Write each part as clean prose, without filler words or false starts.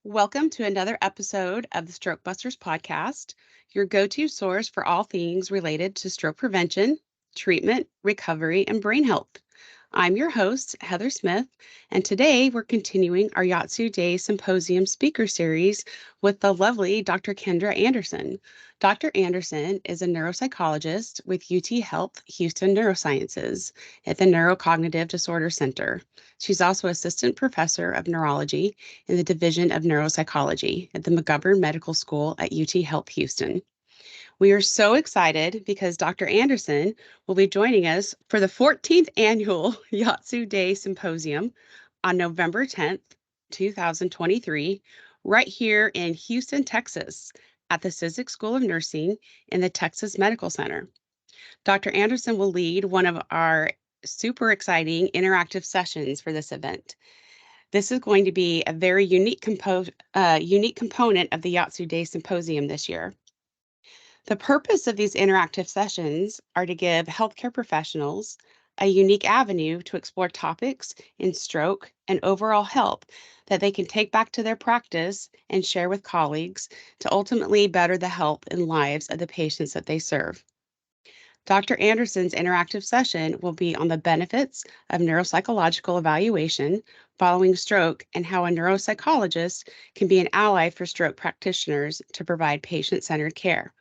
Welcome to another episode of the Stroke Busters podcast, your go to source for all things related to stroke prevention, treatment, recovery, and brain health. I'm your host, Heather Smith, and today we're continuing our Yatsu Day Symposium speaker series with the lovely Dr. Kendra Anderson. Dr. Anderson is a neuropsychologist with UT Health Houston Neurosciences at the Neurocognitive Disorder Center. She's also assistant professor of neurology in the Division of Neuropsychology at the McGovern Medical School at UT Health Houston. We are so excited because Dr. Anderson will be joining us for the 14th annual Yatsu Day Symposium on November 10th, 2023, right here in Houston, Texas, at the Cizik School of Nursing in the Texas Medical Center. Dr. Anderson will lead one of our super exciting interactive sessions for this event. This is going to be a very unique component of the Yatsu Day Symposium this year. The purpose of these interactive sessions are to give healthcare professionals a unique avenue to explore topics in stroke and overall health that they can take back to their practice and share with colleagues to ultimately better the health and lives of the patients that they serve. Dr. Anderson's interactive session will be on the benefits of neuropsychological evaluation following stroke and how a neuropsychologist can be an ally for stroke practitioners to provide patient-centered care.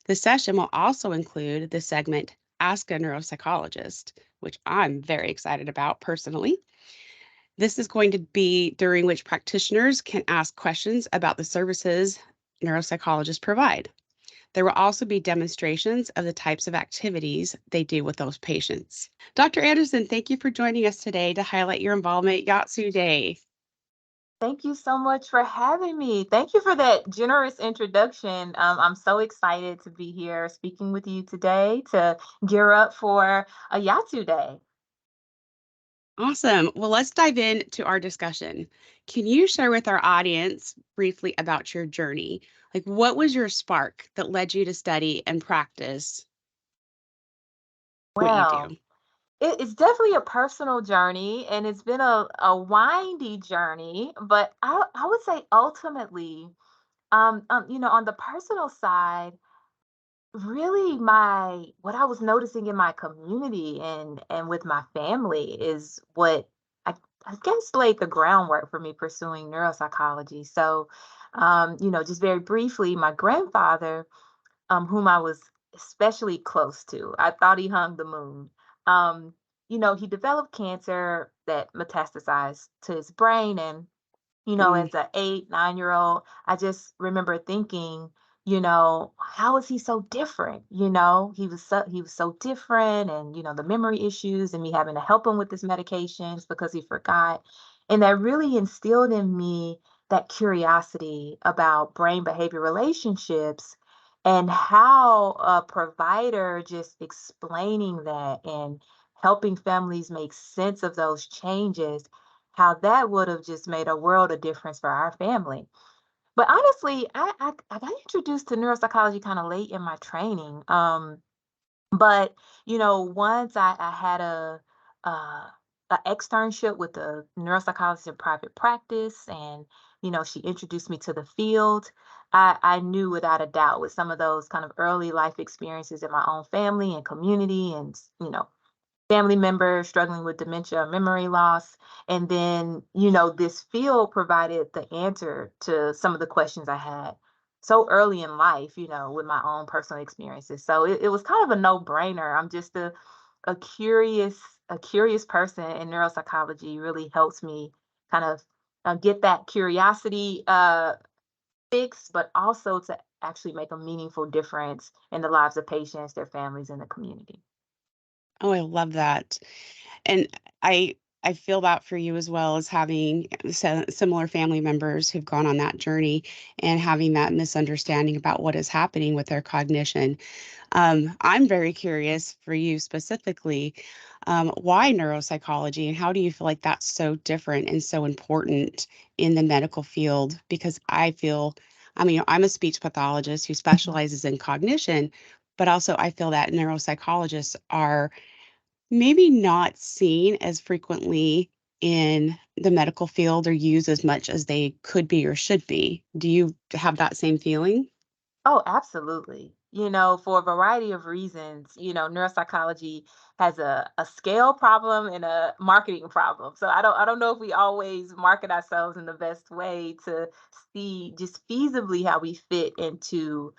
The session will also include the segment Ask a Neuropsychologist, which I'm very excited about personally. This is going to be during which practitioners can ask questions about the services neuropsychologists provide. There will also be demonstrations of the types of activities they do with those patients. Dr. Anderson, thank you for joining us today to highlight your involvement at Yatsu Day. Thank you so much for having me. Thank you for that generous introduction. I'm so excited to be here speaking with you today to gear up for a Yatsu Day. Awesome. Well, let's dive into our discussion. Can you share with our audience briefly about your journey? Like, what was your spark that led you to study and practice what you Well, do? it's definitely a personal journey and it's been a windy journey, but I would say ultimately, on the personal side, really my what I was noticing in my community and with my family is what I, I guess laid the groundwork for me pursuing neuropsychology. So, just very briefly, my grandfather, whom I was especially close to, I thought he hung the moon. Um, he developed cancer that metastasized to his brain, and Mm, as a 8, 9 year old, I just remember thinking, how is he so different? He was so different, and the memory issues, and me having to help him with his medications because he forgot. And that really instilled in me that curiosity about brain behavior relationships and how a provider just explaining that and helping families make sense of those changes, how that would have just made a world of difference for our family. But honestly, I got introduced to neuropsychology kind of late in my training. But once I had uh, a externship with a neuropsychologist in private practice, and she introduced me to the field. I knew without a doubt with some of those kind of early life experiences in my own family and community, and family member struggling with dementia or memory loss. And then, this field provided the answer to some of the questions I had so early in life, with my own personal experiences. So it was kind of a no-brainer. I'm just a curious, a curious person, and neuropsychology really helps me kind of get that curiosity fixed, but also to actually make a meaningful difference in the lives of patients, their families, and the community. oh, I love that. And I I feel that for you as well as having similar family members who've gone on that journey and having that misunderstanding about what is happening with their cognition. I'm very curious for you specifically, why neuropsychology and how do you feel like that's so different and so important in the medical field? Because I mean, I'm a speech pathologist who specializes in cognition, but also I feel that neuropsychologists are maybe not seen as frequently in the medical field are used as much as they could be or should be. Do you have that same feeling? Oh, absolutely. For a variety of reasons, neuropsychology has a scale problem and a marketing problem. So I don't know if we always market ourselves in the best way to see just feasibly how we fit into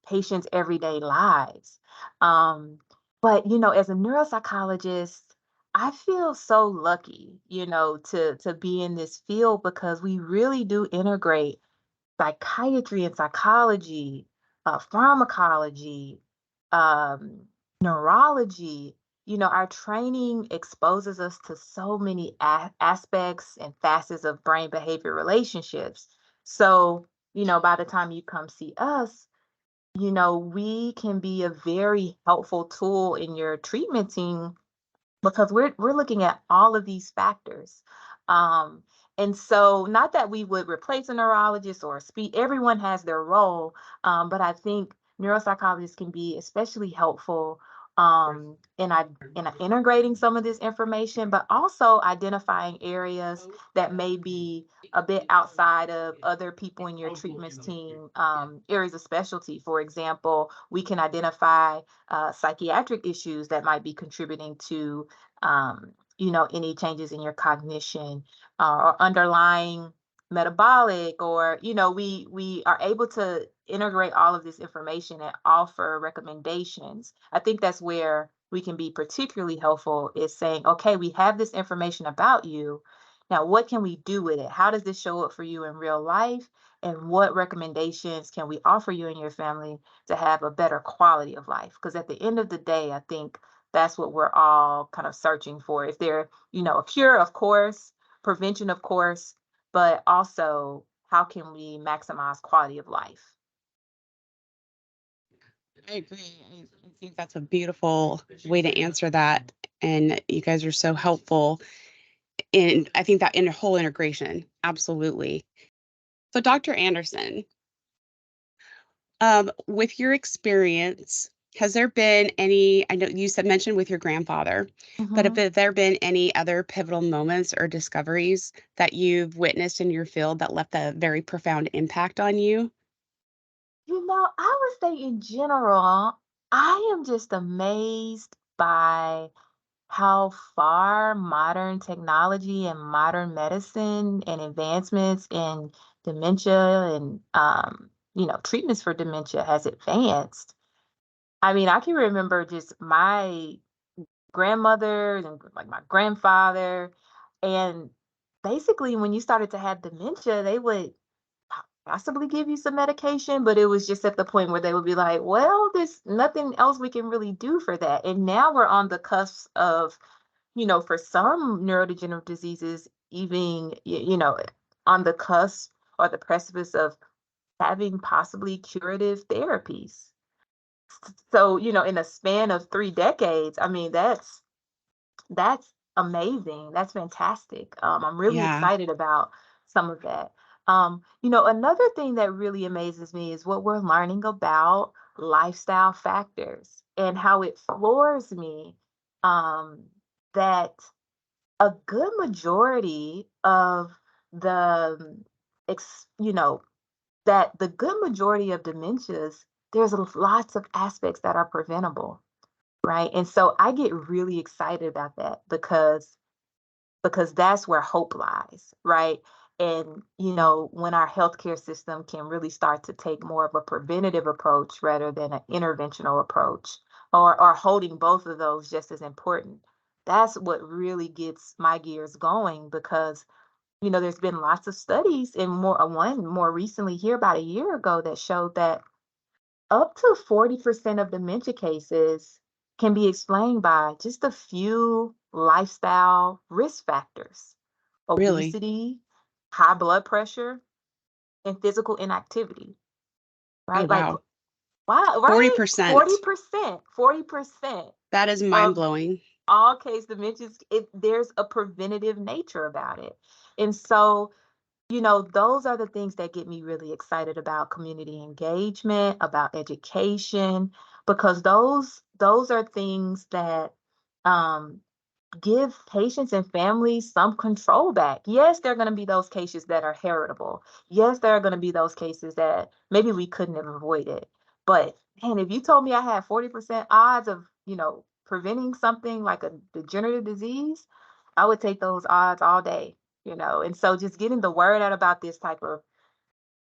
patients' everyday lives. Um, but as a neuropsychologist, I feel so lucky, to be in this field because we really do integrate psychiatry and psychology, pharmacology, um, neurology. Our training exposes us to so many aspects and facets of brain behavior relationships. So, by the time you come see us, we can be a very helpful tool in your treatment team because we're looking at all of these factors. Um, and so, not that we would replace a neurologist or a speak, everyone has their role, but I think neuropsychologists can be especially helpful in integrating some of this information, but also identifying areas that may be a bit outside of other people in your treatments team areas of specialty. For example, we can identify psychiatric issues that might be contributing to any changes in your cognition or underlying metabolic, or we are able to integrate all of this information and offer recommendations. I think that's where we can be particularly helpful, is saying, okay, we have this information about you. Now, what can we do with it? How does this show up for you in real life? And what recommendations can we offer you and your family to have a better quality of life? Because at the end of the day, I think that's what we're all kind of searching for. Is there, a cure, of course, prevention, of course, but also how can we maximize quality of life? I agree. I think that's a beautiful way to answer that. And you guys are so helpful in, I think, that in a whole integration. Absolutely. So, Dr. Anderson, with your experience, has there been any, I know you said mentioned with your grandfather, but Mhm. have there been any other pivotal moments or discoveries that you've witnessed in your field that left a very profound impact on you? I would say in general, I am just amazed by how far modern technology and modern medicine and advancements in dementia and treatments for dementia has advanced. I mean, I can remember just my grandmother and like my grandfather, and basically when you started to have dementia, they would possibly give you some medication, but it was just at the point where they would be like, well, there's nothing else we can really do for that. And now we're on the cusp of, for some neurodegenerative diseases, even, on the cusp or the precipice of having possibly curative therapies. So, in a span of 3 decades, I mean, that's amazing. That's fantastic. I'm really Yeah, excited about some of that. Another thing that really amazes me is what we're learning about lifestyle factors and how it floors me um, that a good majority of the, ex, you know, that the good majority of dementias, there's lots of aspects that are preventable, right? And so I get really excited about that because that's where hope lies, right? And when our healthcare system can really start to take more of a preventative approach rather than an interventional approach, or holding both of those just as important, that's what really gets my gears going because there's been lots of studies and one more recently here about a year ago that showed that up to 40% of dementia cases can be explained by just a few lifestyle risk factors: really. obesity, high blood pressure, and physical inactivity, Oh, right? Like, wow. wow, right? 40%. 40% That is mind of blowing. all case dementias, there's a preventative nature about it. And so those are the things that get me really excited about community engagement, about education, because those are things that um, give patients and families some control back. Yes, there are going to be those cases that are heritable. Yes, there are going to be those cases that maybe we couldn't have avoided. But man, if you told me I had 40% odds of, preventing something like a degenerative disease, I would take those odds all day, And so just getting the word out about this type of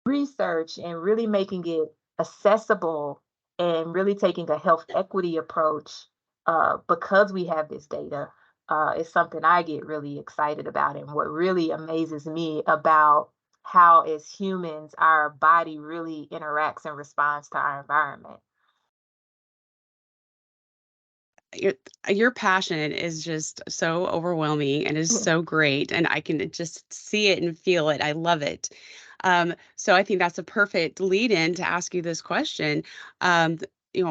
research and really making it accessible and really taking a health equity approach because we have this data is something I get really excited about. And what really amazes me about how, as humans, our body really interacts and responds to our environment. your your passion is just so overwhelming and is so great, and I can just see it and feel it. I love it. So I think that's a perfect lead in to ask you this question.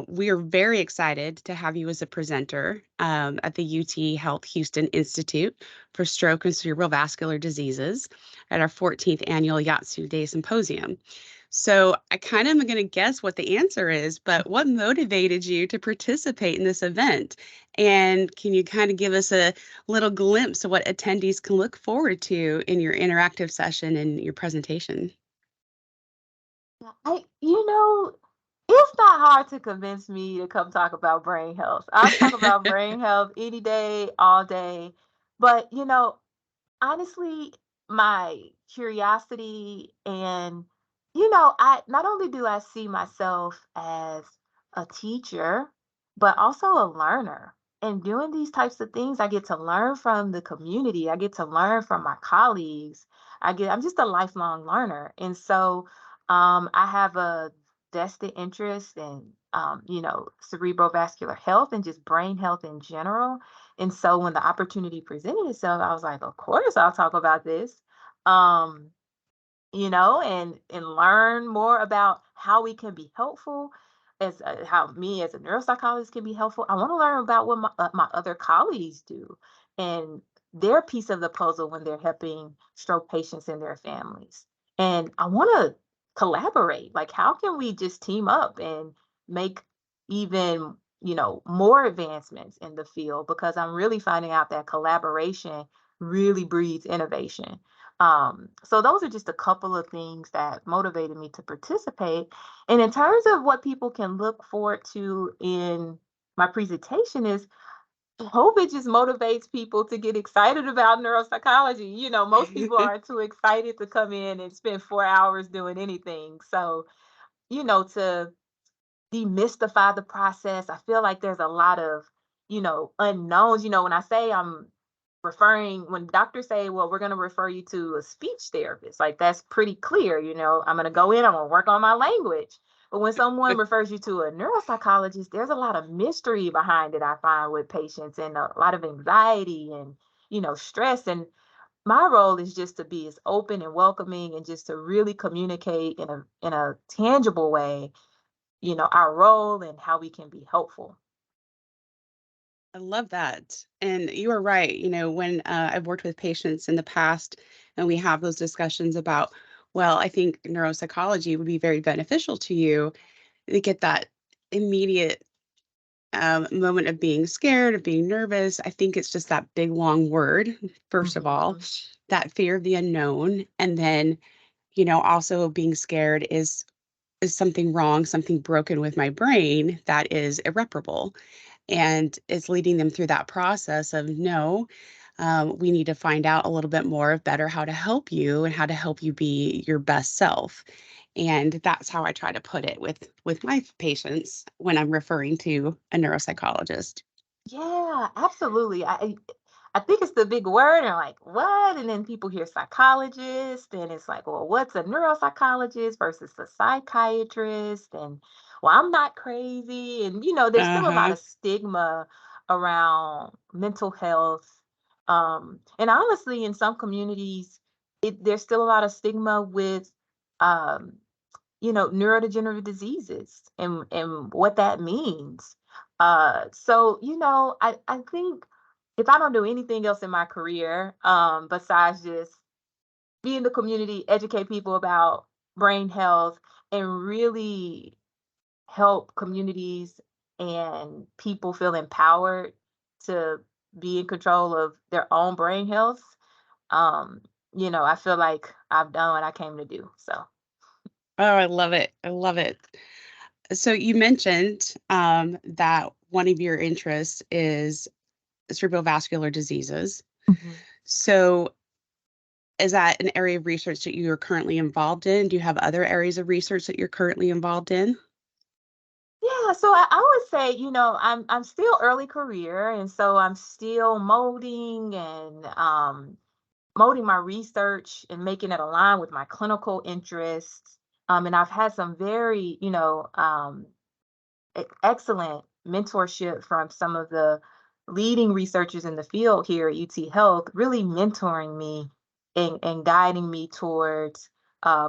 We are very excited to have you as a presenter at the UT Health Houston Institute for Stroke and Cerebral Vascular Diseases at our 14th Annual Yatsu Day Symposium. So I kind of am going to guess what the answer is, but what motivated you to participate in this event? And can you kind of give us a little glimpse of what attendees can look forward to in your interactive session and your presentation? It's not hard to convince me to come talk about brain health. I'll talk about brain health any day, all day. But, honestly, my curiosity and, I not only do I see myself as a teacher, but also a learner. And doing these types of things, I get to learn from the community. I get to learn from my colleagues. I'm just a lifelong learner. And so I have a vested interest in, cerebral vascular health and just brain health in general. And so when the opportunity presented itself, I was like, of course I'll talk about this. Um, and learn more about how we can be helpful as how me as a neuropsychologist can be helpful. I want to learn about what my other colleagues do and their piece of the puzzle when they're helping stroke patients and their families. And I want to collaborate. Like, how can we just team up and make even, more advancements in the field? Because I'm really finding out that collaboration really breeds innovation. So those are just a couple of things that motivated me to participate. And in terms of what people can look forward to in my presentation is, I hope it just motivates people to get excited about neuropsychology. Most people are too excited to come in and spend 4 hours doing anything. So, to demystify the process, I feel like there's a lot of, unknowns. When I say when doctors say, well, we're going to refer you to a speech therapist, like that's pretty clear. I'm going to go in, I'm going to work on my language. But when someone refers you to a neuropsychologist, there's a lot of mystery behind it, I find, with patients, and a lot of anxiety and, stress. And my role is just to be as open and welcoming and just to really communicate in a tangible way, our role and how we can be helpful. I love that. And you are right. When I've worked with patients in the past and we have those discussions about, well, I think neuropsychology would be very beneficial to you, they get that immediate moment of being scared, of being nervous. I think it's just that big, long word, first of all, Hmm. that fear of the unknown. And then, also being scared is something wrong, something broken with my brain that is irreparable. And it's leading them through that process of no, we need to find out a little bit more of better how to help you and how to help you be your best self. And that's how I try to put it with my patients when I'm referring to a neuropsychologist. Yeah, absolutely. I think it's the big word, and like, what? And then people hear psychologist, and it's like, well, what's a neuropsychologist versus a psychiatrist? And well, I'm not crazy. And there's still a lot Uh-huh. of stigma around mental health. And honestly, in some communities, there's still a lot of stigma with um, neurodegenerative diseases and what that means. So, I think if I don't do anything else in my career, besides just be in the community, educate people about brain health, and really help communities and people feel empowered to be in control of their own brain health, um, I feel like I've done what I came to do. So, Oh, I love it. I love it. So you mentioned that one of your interests is cerebrovascular diseases. mhm. So is that an area of research that you are currently involved in? Do you have other areas of research that you're currently involved in? Yeah, so I would say, I'm still early career, and so I'm still molding and molding my research and making it align with my clinical interests. And I've had some very, excellent mentorship from some of the leading researchers in the field here at UT Health, really mentoring me and guiding me towards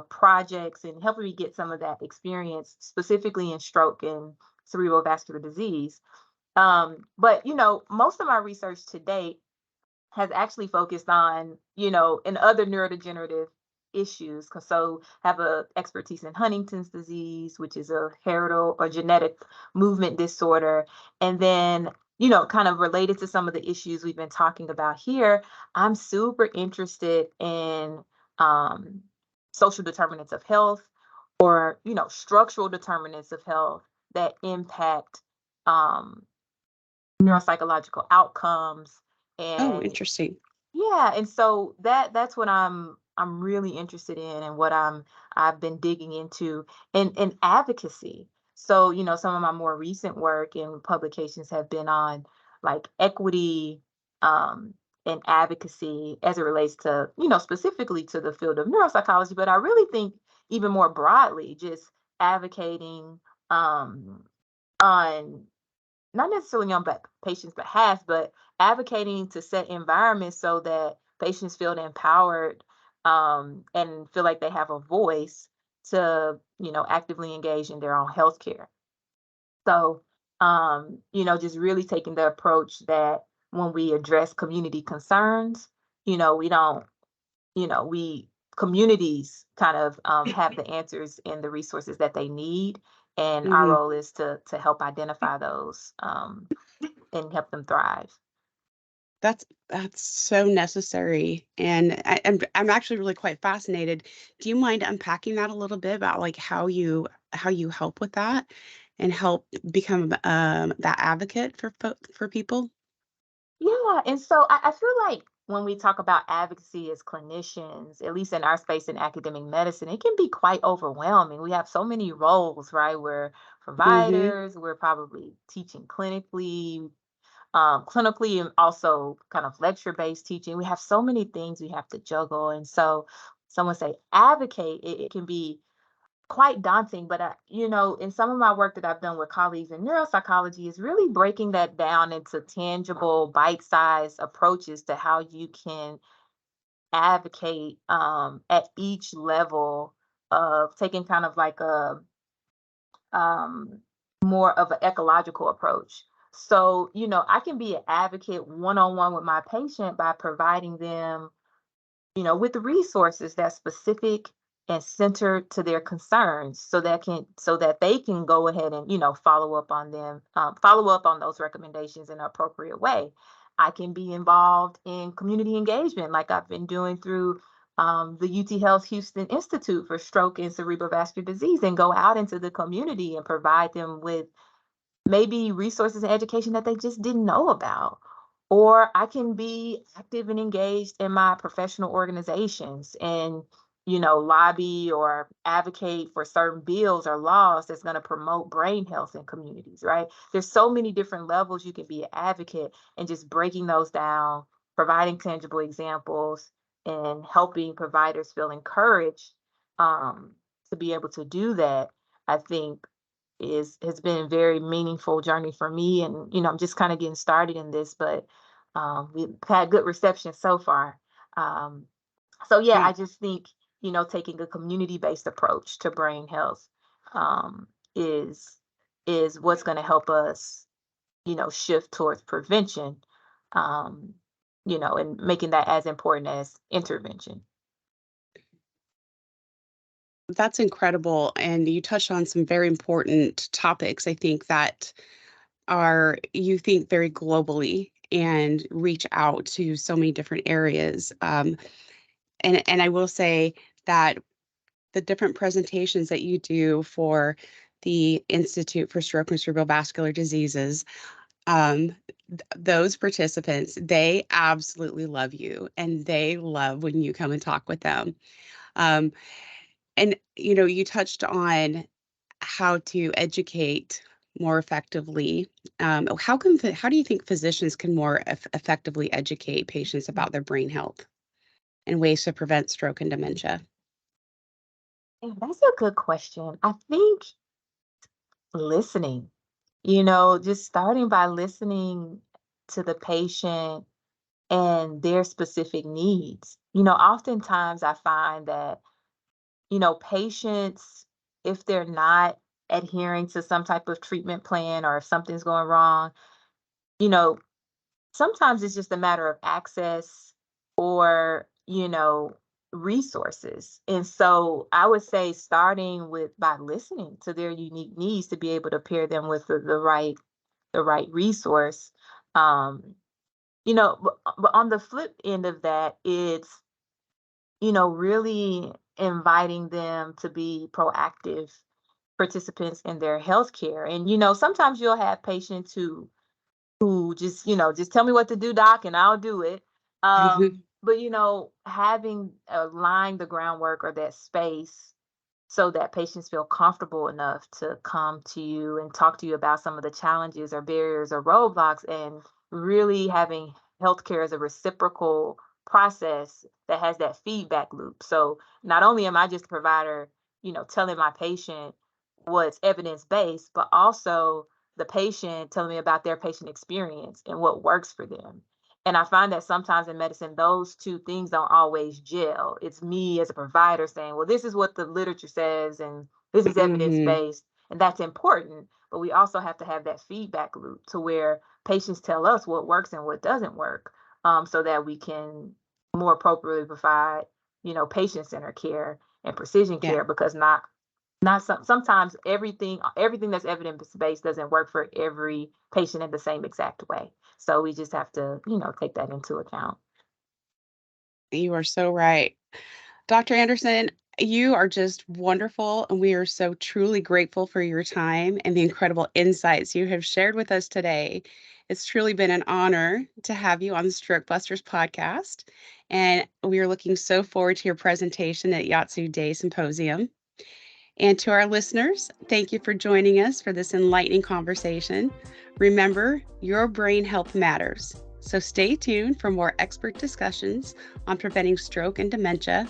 projects and helping me get some of that experience, specifically in stroke and cerebral vascular disease. But most of my research to date has actually focused on, in other neurodegenerative issues. So have a expertise in Huntington's disease, which is a heritable or genetic movement disorder. And then, kind of related to some of the issues we've been talking about here, I'm super interested in um, social determinants of health or, structural determinants of health that impact um, neuropsychological outcomes. Oh, And interesting. yeah, and so that's what I'm really interested in, and what I've been digging into, and advocacy. So, some of my more recent work and publications have been on like equity um and advocacy as it relates to, specifically to the field of neuropsychology, but I really think even more broadly, just advocating um on not necessarily on patients' behalf, but advocating to set environments so that patients feel empowered and feel like they have a voice to, actively engage in their own healthcare. So, just really taking the approach that when we address community concerns, we don't, we communities kind of have the answers and the resources that they need, and our Hmm. role is to help identify those and help them thrive. That's so necessary, and I'm actually really quite fascinated. Do you mind unpacking that a little bit about like how you help with that and help become that advocate for people? Yeah, and so I feel like when we talk about advocacy as clinicians, at least in our space in academic medicine, it can be quite overwhelming. We have so many roles, right? We're Hmm. providers, we're probably teaching clinically, and also kind of lecture-based teaching. We have so many things we have to juggle. And so someone say advocate, it can be quite daunting, but in some of my work that I've done with colleagues in neuropsychology is really breaking that down into tangible, bite-sized approaches to how you can advocate at each level of taking kind of like a um, more of an ecological approach. So, I can be an advocate one-on-one with my patient by providing them, with resources that's specific and centered to their concerns, so that they can go ahead and, follow up on those recommendations in an appropriate way. I can be involved in community engagement, like I've been doing through the UT Health Houston Institute for Stroke and Cerebral Vascular Disease, and go out into the community and provide them with maybe resources and education that they just didn't know about. Or I can be active and engaged in my professional organizations and, lobby or advocate for certain bills or laws that's going to promote brain health in communities, right? There's so many different levels you can be an advocate, and just breaking those down, providing tangible examples, and helping providers feel encouraged um, to be able to do that, I think is has been a very meaningful journey for me. And I'm just kind of getting started in this, but we've had good reception so far. um, so yeah, I Wow, just think taking a community-based approach to brain health um, is is what's going to help us shift towards prevention, um, and making that as important as intervention. that's incredible, and you touched on some very important topics. I think that are you think very globally, and reach out to so many different areas. And I will say that the different presentations that you do for the Institute for Stroke and Cerebrovascular Diseases, um, those participants, they absolutely love you and they love when you come and talk with them. Um, and, you touched on how to educate more effectively. How do you think physicians can more effectively educate patients about their brain health and ways to prevent stroke and dementia? Yeah, that's a good question. I think listening, just starting by listening to the patient and their specific needs. Oftentimes I find that, patients, if they're not adhering to some type of treatment plan or if something's going wrong, you know, sometimes it's just a matter of access or, resources. And so I would say starting with by listening to their unique needs to be able to pair them with the right resource. Um, but on the flip end of that, it's, really inviting them to be proactive participants in their healthcare. And, sometimes you'll have patients who just, just tell me what to do, doc, and I'll do it. But having laying the groundwork or that space so that patients feel comfortable enough to come to you and talk to you about some of the challenges or barriers or roadblocks, and really having healthcare as a reciprocal process that has that feedback loop. So not only am I just a provider, telling my patient what's evidence based, but also the patient telling me about their patient experience and what works for them. And I find that sometimes in medicine, those two things don't always gel. It's me as a provider saying, well, this is what the literature says, and this is evidence Hmm. based, and that's important. But we also have to have that feedback loop to where patients tell us what works and what doesn't work, so that we can more appropriately provide, patient-centered care and precision Yeah. care, because sometimes everything that's evidence based doesn't work for every patient in the same exact way. So we just have to, take that into account. You are so right. Dr. Anderson, you are just wonderful, and we are so truly grateful for your time and the incredible insights you have shared with us today. It's truly been an honor to have you on the Stroke Busters podcast, and we are looking so forward to your presentation at Yatsu Day Symposium. And to our listeners, thank you for joining us for this enlightening conversation. Remember, your brain health matters. So stay tuned for more expert discussions on preventing stroke and dementia.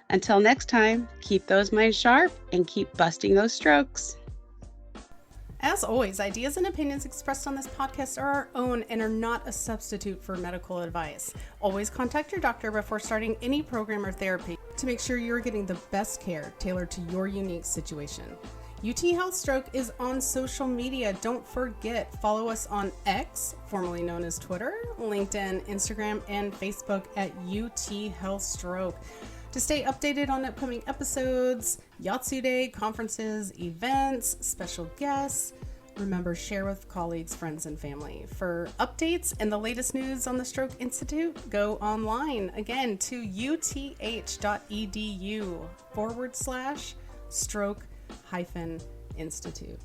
Until next time, keep those minds sharp and keep busting those strokes. As always, ideas and opinions expressed on this podcast are our own and are not a substitute for medical advice. Always contact your doctor before starting any program or therapy to make sure you're getting the best care tailored to your unique situation. UT Health Stroke is on social media. Don't forget, follow us on X, formerly known as Twitter, LinkedIn, Instagram, and Facebook at UT Health Stroke. To stay updated on upcoming episodes, Yatsu Day, conferences, events, special guests, remember, share with colleagues, friends, and family. For updates and the latest news on the Stroke Institute, go online again to uth.edu/stroke-institute.